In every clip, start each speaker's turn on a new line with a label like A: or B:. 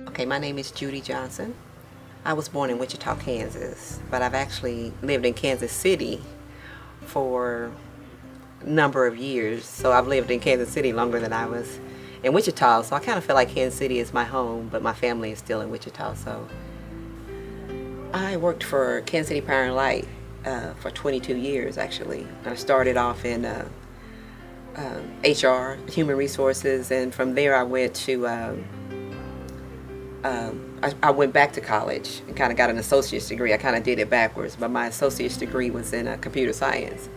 A: Okay, my name is Judith Johnson. I was born in Wichita, Kansas, but I've actually lived in Kansas City for a number of years. So I've lived in Kansas City longer than I was in Wichita. So I kind of feel like Kansas City is my home, but my family is still in Wichita. So I worked for Kansas City Power and Light for 22 years, actually. I started off in HR, human resources, and from there I went to I went back to college and kind of got an associate's degree. I kind of did it backwards, but my associate's degree was in computer science.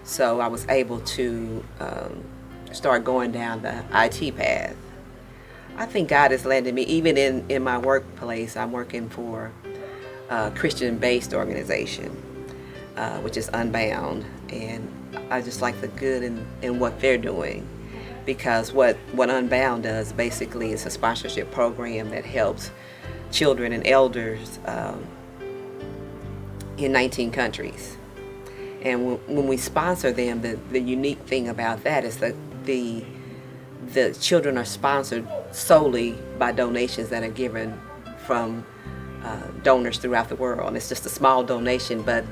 A: So I was able to start going down the IT path. I think God has landed me, even in my workplace. I'm working for a Christian-based organization, which is Unbound, and I just like the good in what they're doing, because what Unbound does basically is a sponsorship program that helps children and elders in 19 countries. And when we sponsor them, the unique thing about that is that the children are sponsored solely by donations that are given from donors throughout the world. And it's just a small donation, but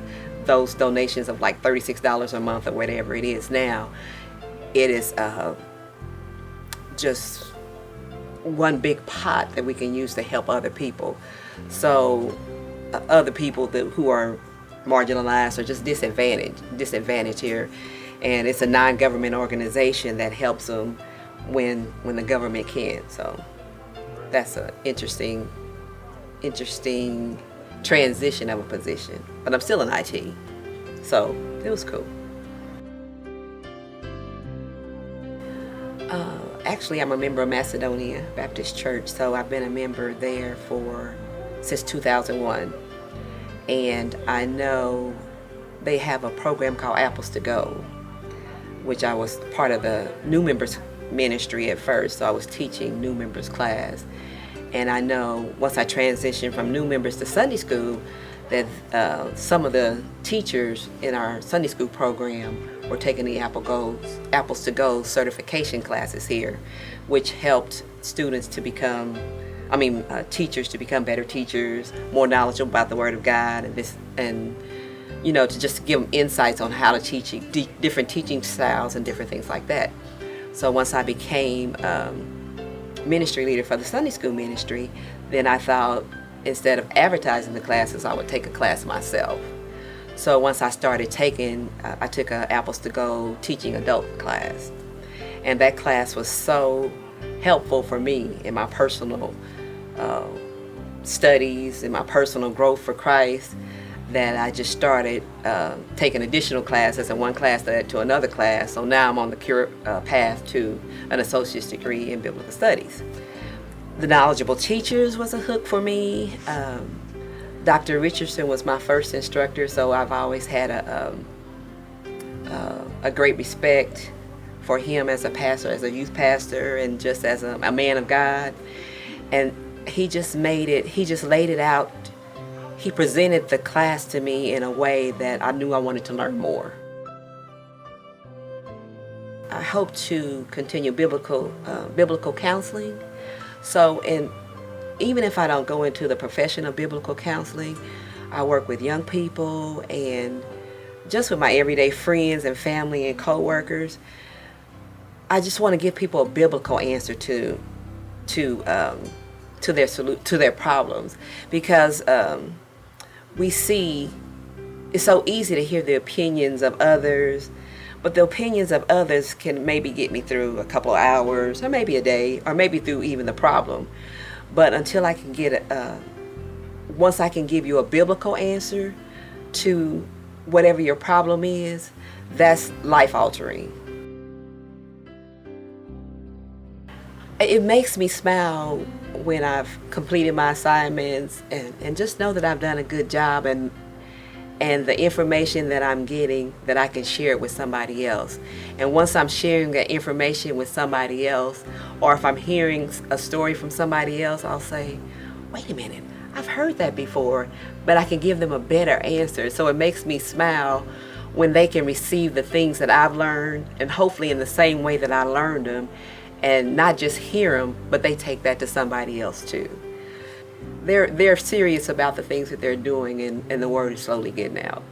A: those donations of like $36 a month or whatever it is now, it is just one big pot that we can use to help other people. So other people who are marginalized or just disadvantaged here, and it's a non-government organization that helps them when the government can't. So that's an interesting transition of a position, but I'm still in IT, so it was cool. Actually, I'm a member of Macedonia Baptist Church, so I've been a member there since 2001. And I know they have a program called Apples to Go, which I was part of the new members ministry at first, so I was teaching new members class. And I know once I transitioned from new members to Sunday school, that some of the teachers in our Sunday school program were taking the Apples to Go certification classes here, which helped students to become, teachers to become better teachers, more knowledgeable about the Word of God, and to just give them insights on how to teach different teaching styles and different things like that. So once I became ministry leader for the Sunday school ministry, then I thought instead of advertising the classes, I would take a class myself. So once I started I took a Apples to Go teaching adult class, and that class was so helpful for me in my personal studies, in my personal growth for Christ, that I just started taking additional classes, and one class led to another class. So now I'm on the path to an associate's degree in biblical studies. The knowledgeable teachers was a hook for me. Dr. Richardson was my first instructor, so I've always had a great respect for him as a pastor, as a youth pastor, and just as a man of God. And he just laid it out. He presented the class to me in a way that I knew I wanted to learn more. I hope to continue biblical counseling. So, even if I don't go into the profession of biblical counseling, I work with young people and just with my everyday friends and family and co-workers. I just want to give people a biblical answer to their problems, because we see it's so easy to hear the opinions of others, but the opinions of others can maybe get me through a couple of hours, or maybe a day, or maybe through even the problem. But until I can once I can give you a biblical answer to whatever your problem is, that's life altering. It makes me smile when I've completed my assignments and just know that I've done a good job, and the information that I'm getting, that I can share it with somebody else. And once I'm sharing that information with somebody else, or if I'm hearing a story from somebody else, I'll say, wait a minute, I've heard that before, but I can give them a better answer. So it makes me smile when they can receive the things that I've learned, and hopefully in the same way that I learned them, and not just hear them, but they take that to somebody else too. They're serious about the things that they're doing, and the word is slowly getting out.